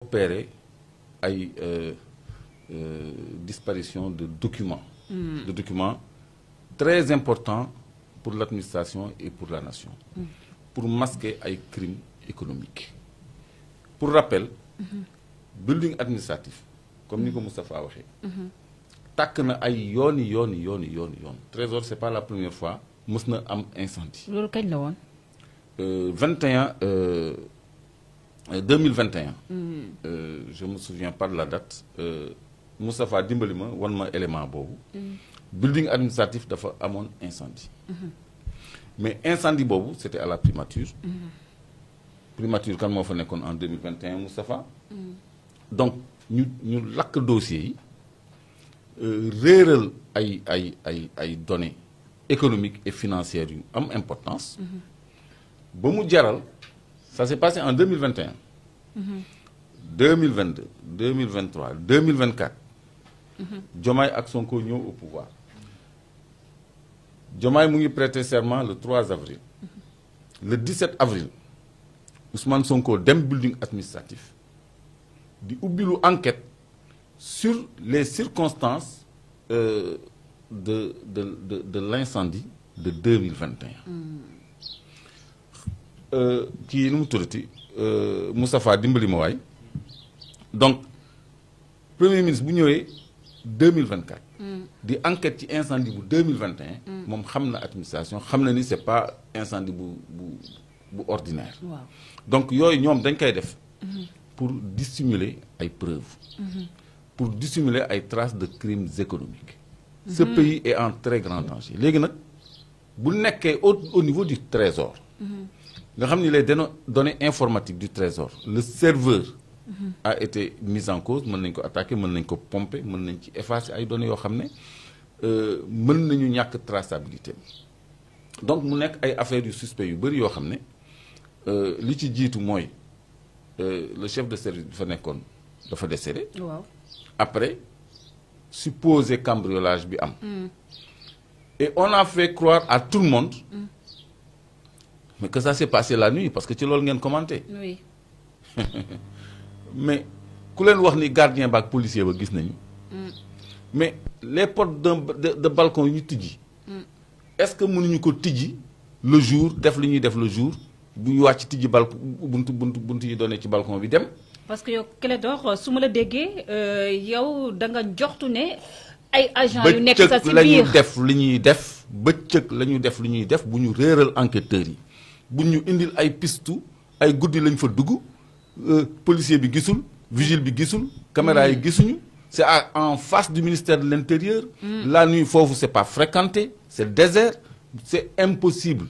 opérer ay disparition de documents, de documents très importants pour l'administration et pour la nation, pour masquer ay crimes économiques. Pour rappel, building administratif, comme ni ko Moustapha waxee, tàkk na ay yooni. Trésor, c'est pas la première fois, mës na am incendie. Loolu kañ la woon? 2021. Je me souviens pas de la date. Moustapha dimbali ma wan ma élément boobu. Building administratif dafa amoon incendie. Mais incendie boobu c'était à la primature. Primature kan moo fa nekkoon en 2021 Moustapha. Donc ñu lakk dossiers yi réeral ay données économiques et financières yu am importance. ba mu jaral. Ça s'est passé en 2021, 2022, 2023, 2024. Diomaye ak Sonko ñëw au pouvoir. Diomaye mu ngi prêter serment le 3 avril. Le 17 avril, Ousmane Sonko dem building administratif di ubbilu enquête sur les circonstances de l'incendie de 2021. Kii nu mu tuddati Moustapha dimbali ma waay donc premier ministre bu ñëwee 2024. di enquête ci incendie bu 2021. moom xam na administration xam na ni c'est pas incendie bu ordinaire. Wow. Donc yooyu ñoom dañ koy def. pour dissimuler ay preuves. pour dissimuler ay traces de crimes économiques. Ce pays est en très grand danger léegi nag bu nekkee au niveau du trésor. nga xam ni les données informatiques du trésor le serveur a été mis en cause mën nañ ko attaquer mën nañ ko pomper mën nañ ci effacer ay données yoo xam ne mën nañu ñàkk traçabilité donc mu nekk ay affaires yu suspect yu bëri yoo xam ne li ci jiitu mooy le chef de service bi fa nekkoon dafa décédé. Waaw. Après supposé cambriolage bi am. Et on a fait croire à tout le monde. Mais que ça s'est passé la nuit parce que ci loolu ngeen commenté. Oui. Mais ku leen wax ni gardien ba ak policier ba gis nañu. Mais les portes de balcon yu ñu tijji. Est-ce que mënuñu ko tijji le jour def li ñuy def le jour bu ñu wàcc tijji buntu yi doone ci balcon bi dem. Parce que yow Clédor su ma la déggee yow da nga joxtu ne ay agents yu nekk sa ci biir bëccëg la ñuy def bëccëg la ñuy def li ñuy def bu ñu réeral enquêteurs yi. bu ñu indil ay pistu ay guddi lañ fa dugg policier bi gisul vigile bi gisul caméra yi gisuñu c'est en face du ministère de l'Intérieur. La nuit foofu c'est pas fréquenté c'est désert c'est impossible.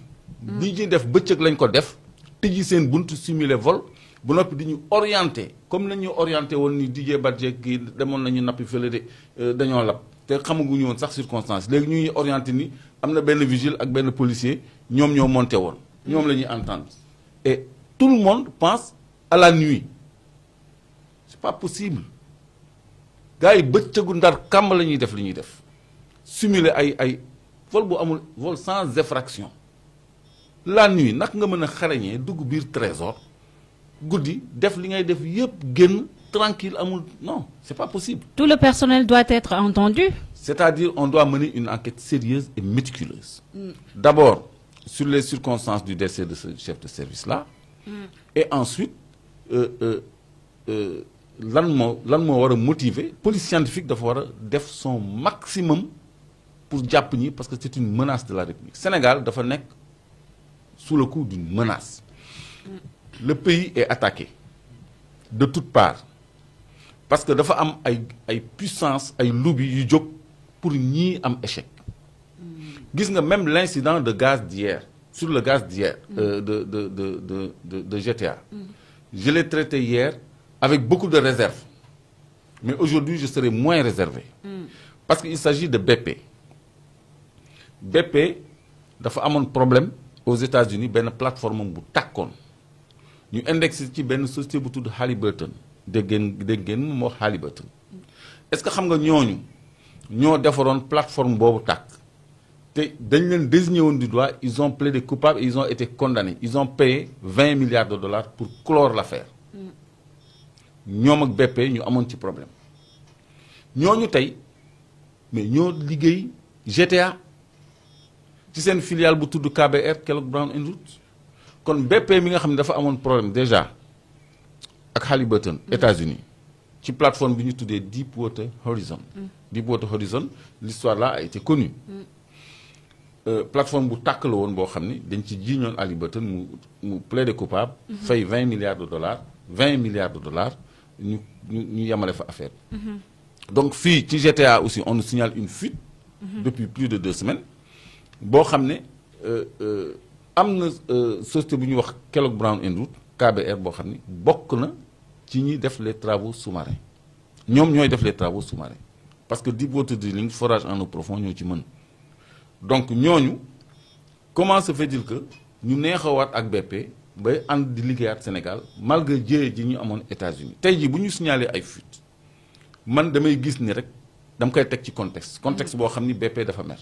li ñuy def bëccëg lañ ko def tëji seen buntu simuler vol bu noppi di ñu orienté comme nañu orienté woon ni Didier Badji kii demoon nañu nappi fële de dañoo lab te xamaguñu woon sax circonstance léegi ñuy orienté ni am na benn vigile ak benn policier ñoom ñoo monté woon. ñoom la ñuy entendre et tout le monde pense à la nuit c'est pas possible gars yi bëccëgu ndar kàmb la ñuy def li ñuy def simuler ay vol bu amul vol sans effraction la nuit nag nga mën a xarañee dugg biir trésor guddi def li ngay def yëpp génn tranquille amul non c'est pas possible. Tout le personnel doit être entendu. C'est-à-dire on doit mener une enquête sérieuse et méticuleuse. D'abord sur les circonstances du décès de ce chef de service-là. Et ensuite lan moo war a motiver police scientifique dafa war a def son maximum pour jàpp ñi parce que c'est une menace de la République. Sénégal dafa nekk sous le coup d'une menace. Le pays est attaqué de toutes parts parce que dafa am ay puissance ay lobby yu jóg pour ñii am échec. Gis nga même l'incident de gaz d'hier sur le gaz d'hier de GTA. Je l'ai traité hier avec beaucoup de réserve mais aujourd'hui je serai moins réservé parce qu'il s'agit de BP. BP dafa amoon problème aux États-Unis benn plateforme bu tàkkoon ñu indexé ci benn société bu tudd Halliburton dégg ngeen moo Halliburton. Est-ce que xam nga ñoo defaroon plateforme boobu tàkk te dañ leen désigné woon du doigt ils ont plaidé coupable et ils ont été condamnés ils ont payé 20 milliards de dollars pour clore l'affaire. ñoom ak BP ñu amoon ci problème ñooñu tey mais ñoo liggéey GTA ci seen filiale bu tudd KBR Kellogg Brown and Root kon BP mi nga xam ne dafa amoon problème déjà ak Halliburton États-Unis ci plateforme bi ñu tuddee Deepwater Horizon. Deepwater Horizon l'histoire là a été connue. Plateforme bu tàkk la woon boo xam ni dañ ci jiiñoon Halliburton mu plaidé coupable. fay 20 milliards de dollars 20 milliards de dollars ñu yemale fa affaire donc fii ci GTA aussi on nous signale une fuite. depuis plus de 2 semaines. boo xam ne am na société bu ñuy wax Kellogg Brown and Root KBR boo xam ni bokk na ci ñi def les travaux sous-marins ñoom ñooy def les travaux sous-marins parce que deepwater drilling forage en eau profonde ñoo ci mën donc ñooñu comment se fait-il que ñu neexawaat ak BP bay ànd di liggéeyaat Sénégal malgré jéye ji ñu amoon États-Unis tey jii bu ñu signalé ay fuite man damay gis ni rek dama koy teg ci contexte boo xam ni BP dafa mer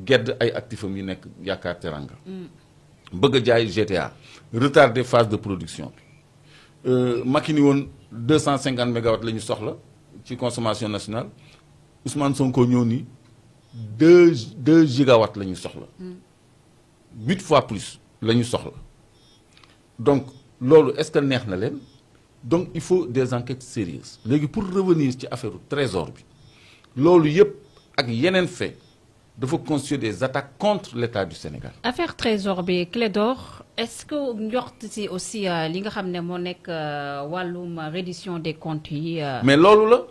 gedd ay actifam yi nekk yaakaar teranga bëgg a jaay GTA retardé phase de production bi Macky ni woon 250 mégawatts la ñu soxla ci consommation nationale Ousmane Sonko ñëw ni 2 gigawatts la ñu soxla 8 fois plus la ñu soxla donc loolu est-ce que neex na leen donc il faut des enquêtes sérieuses léegi pour revenir ci affaire trésor bi loolu yëpp ak yeneen fait dafa constituer des attaques contre l'État du Sénégal. Affaire trésor bi Clédor est-ce que njort si aussi li nga xam ne moo nekk wàllum reddition des comptes yi. mais loolu la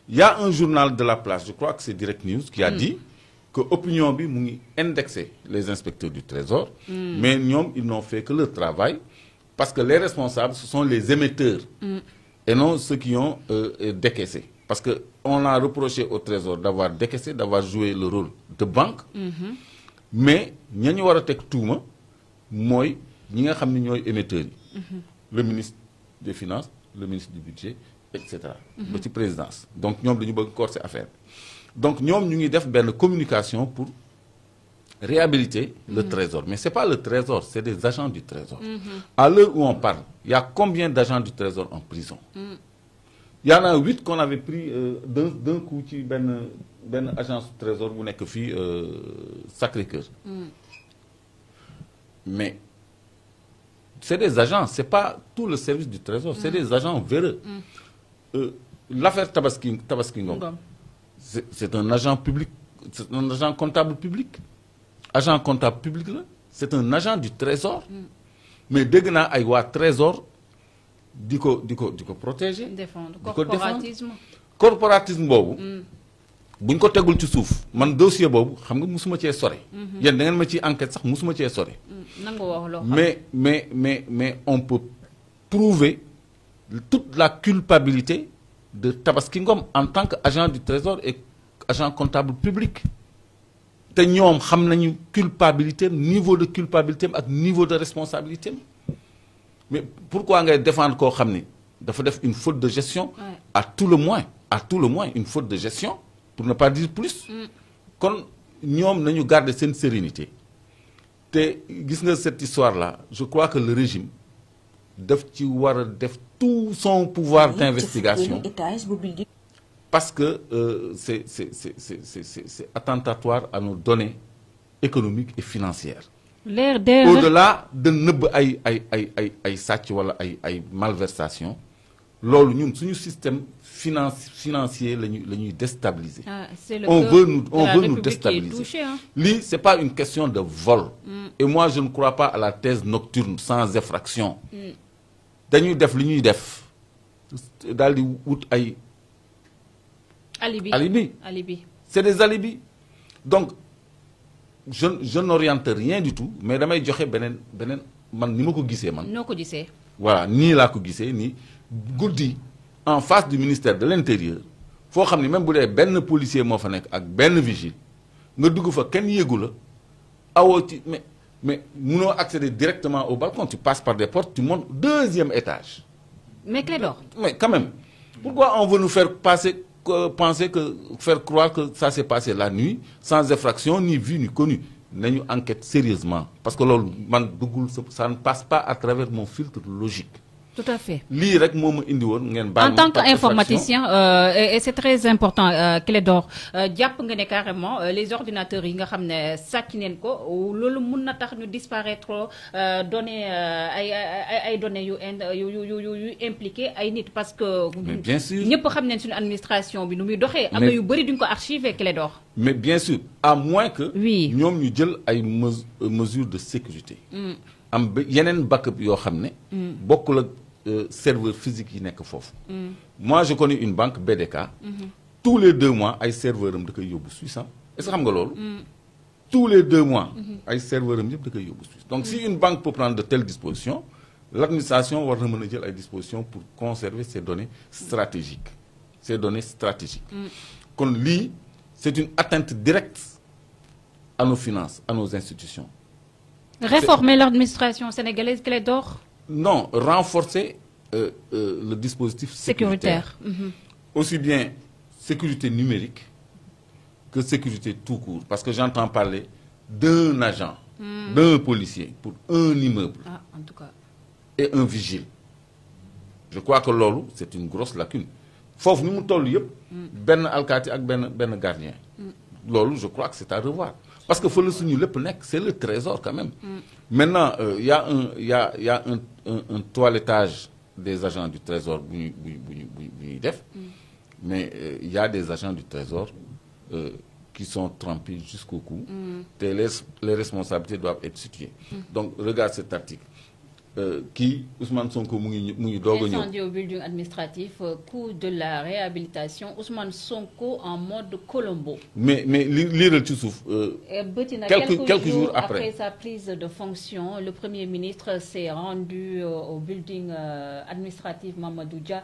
y a un journal de la place je crois que c'est Direct News qui a dit que opinion bi mu ngi indexer les inspecteurs du Trésor. mais ñoom ils n'ont fait que leur travail parce que les responsables ce sont les émetteurs. et non ceux qui ont décaissé. Parce qu'on a reproché au Trésor d'avoir décaissé, d'avoir joué le rôle de banque. Mais, nous avons dit tout le monde, nous avons dit émetteurs. Le ministre des Finances, le ministre du Budget, etc. La présidence. Donc, nous avons dit ces affaires. Donc, nous avons fait une communication pour réhabiliter le Trésor. Mais ce n'est pas le Trésor, c'est des agents du Trésor. À l'heure où on parle, il y a combien d'agents du Trésor en prison? Il y en a 8 qu'on avait pris d'un coup ci benn agence trésor bu nekk fii Sacré-Cœur. Mais c'est des agents, c'est pas tout le service du trésor, c'est des agents véreux. L'affaire Tabaski Ngom, c'est un agent public, c'est un agent comptable public. Agent comptable public là, c'est un agent du trésor. Mais dégg naa ay waa trésor di ko protéger. défendre corporatisme. corporatisme boobu. buñ ko tegul ci suuf man dossier boobu xam nga musuma cee sore. yéen da ngeen ma ci enquête sax musuma cee sore. nangu wax loo mais on peut prouver toute la culpabilité de Tabaski Ngom en tant qu'agent du Trésor et agent comptable public. te ñoom xam nañu culpabilité niveau de culpabilité ak niveau de responsabilité. Mais pourquoi ngay défendre koo xam ni dafa def une faute de gestion à tout le moins une faute de gestion pour ne pas dire plus kon ñoom nañu garder seen sérénité te gis nga cette histoire là je crois que le régime daf ci war a def tout son pouvoir d'investigation parce que c'est attentatoire à nos données économiques et financières. Au-delà de nëbb ay sàcc wala ay malversation loolu ñun suñu système financier la ñuy déstabiliser. on veut nous déstabiliser. Lii c'est pas une question de vol. Et moi je ne crois pas à la thèse nocturne sans effraction. dañuy def li ñuy def daal di wut ay. alibi. C'est des alibis. Donc je n'oriente rien du tout mais damay joxe beneen man ni ma ko gisee man. noo ko gisee. voilà nii laa ko gisee nii guddi en face du ministère de l'Intérieur foo xam ni même bu dee benn policier moo fa nekk ak benn vigile nga dugg fa kenn yéegu la awoo ci mais munoo accéder directement au balcon tu passes par des portes tu montes 2e étage. mais Clédor. mais quand même pourquoi on veut nous faire faire croire que ça s'est passé la nuit sans effraction ni vu ni connu nañu enquête sérieusement parce que loolu man bëggul ça ne passe pas à travers mon filtre logique tout à fait. lii rek moo ma indi woon ngeen baal en tant qu'informaticien et c'est très important Clédor jàpp nga ne carrément les ordinateurs yi nga xam ne sàcc neen ko loolu mun na tax ñu disparaître données ay données yu impliqué ay nit parce que. mais bien sûr ñëpp xam nañ suñu administration bi nu muy doxee. am na yu bëri duñ ko archiver Clédor. mais bien sûr à moins que. oui ñoom ñu jël ay mesures de sécurité. am ba yeneen backup yoo xam ne. bokkul ak serveur physique yi nekk foofu. moi je connais une banque BDK. tous les 2 mois ay serveur am da koy yóbbu Suisse est-ce que xam nga loolu. tous les 2 mois. ay serveur am yëpp da koy yóbbu Suisse donc si une banque peut prendre de telles dispositions l'administration war na mën a jël ay dispositions pour conserver ces données stratégiques kon lii c'est une atteinte directe à nos finances à nos institutions. Réformer l'administration sénégalaise Clédor. Non, renforcer le dispositif sécuritaire. Aussi bien sécurité numérique que sécurité tout court. Parce que j'entends parler d'un agent, d'un policier pour un immeuble. Ah, en tout cas. Et un vigile. Je crois que lolo, c'est une grosse lacune. Faut que nous nous ben alkaati ak ben gardien. Lolo, je crois que c'est à revoir. Parce que faut le souligner, c'est le trésor quand même. Maintenant, il y a un toilettage des agents du trésor, mais il y a des agents du trésor qui sont trempés jusqu'au cou. Les responsabilités doivent être situées. Donc, regarde cet article. Qui Ousmane Sonko mu ngi doog a ñëw. Incendie au building administratif, coût de la réhabilitation, Ousmane Sonko en mode Colombo. Mais liiral ci suuf. Quelques jours après sa prise de fonction, le Premier ministre s'est rendu au building administratif Mamadou Dia,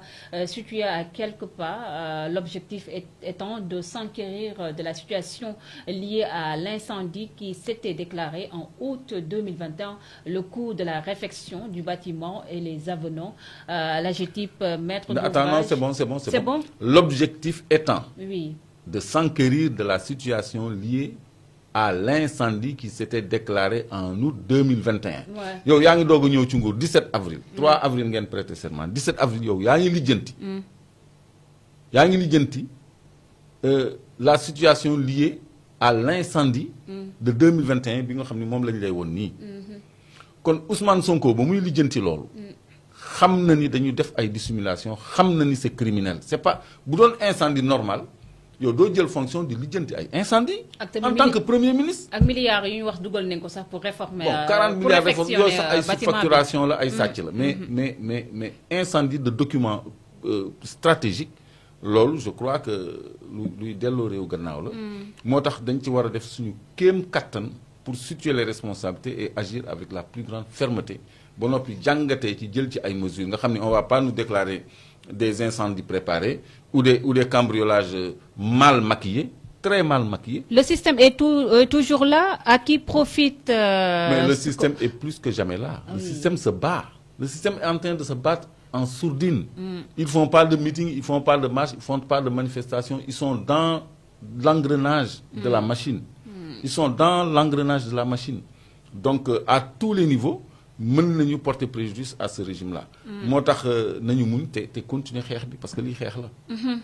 situé à quelques pas. L'objectif étant de s'enquérir de la situation liée à l'incendie qui s'était déclaré en août 2021. Le coût de la réfection du bâtiment et les avenants. l'AGETIP maître d'ouvrage. Attends, non, c'est bon. L'objectif étant de s'enquérir de la situation liée à l'incendie qui s'était déclaré en août 2021. Yow yaa ngi doog a ñëw ci nguur 17 avril. 3 avril ngeen prêter serment 17 avril yow yaa ngi lijjanti. La situation liée à l'incendie de 2021 bi nga xam ne moom lañ lay woon nii. Kon Ousmane Sonko ba muy lijjanti loolu xam na ni dañu def ay dissimulation xam na ni c'est criminel c'est pas bu doon incendie normal yow doo jël fonction di lijjanti ay incendie en tant que premier ministre. ak milliards yu ñu wax dugal nañ ko sax pour réformer. Bon 40 milliards de yooyu sax ay surfacturation la ay sàcc la. mais incendie de documents stratégiques loolu je crois que luy delloo réew gannaaw la. moo tax dañ ci war a def suñu kéem kattan. Pour situer les responsabilités et agir avec la plus grande fermeté. Bon, puis jàngatee ci jël ci ay mesures nga xam ne on va pas nous déclarer des incendies préparés ou des cambriolages mal maquillés, très mal maquillés. Le système est toujours là. À qui profite Mais le système est plus que jamais là. Le système se bat. Le système est en train de se battre en sourdine. Ils font pas de meeting, ils font pas de marche, ils font pas de manifestation. Ils sont dans l'engrenage de la machine. Ils sont dans l'engrenage de la machine. Donc, à tous les niveaux, mën nañu porter préjudice à ce régime-là. moo tax nañu mun te continuer xeex bi parce que lii xeex la.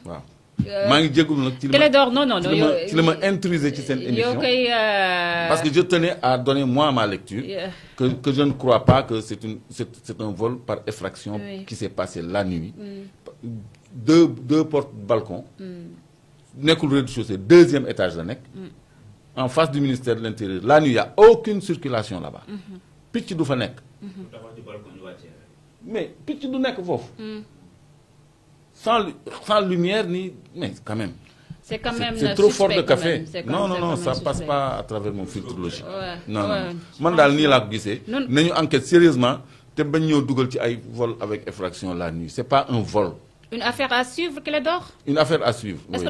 waaw. maa ngi jégalu nag. Clédor non ci la ma intrusé ci seen émission. Parce que je tenais à donner moi ma lecture. que je ne crois pas que c'est un vol par effraction. qui s'est passé la nuit. deux portes balcons. nekkul rez-de-chaussée 2e étage la nekk. En face du ministère de l'Intérieur. La nuit, il n'y a aucune circulation là-bas. Pitch du fa nek. Mais pitch du nek fofu. Sans lumière ni mais quand même. C'est quand même c'est trop fort de café. Non, ça passe pas à travers mon filtre logique. Non. Man dal ni la ko gissé. Nañu enquête sérieusement té bañ ñëw duggal ci ay vol avec effraction la nuit. C'est pas un vol. Une affaire à suivre Clédor? Une affaire à suivre. Est-ce que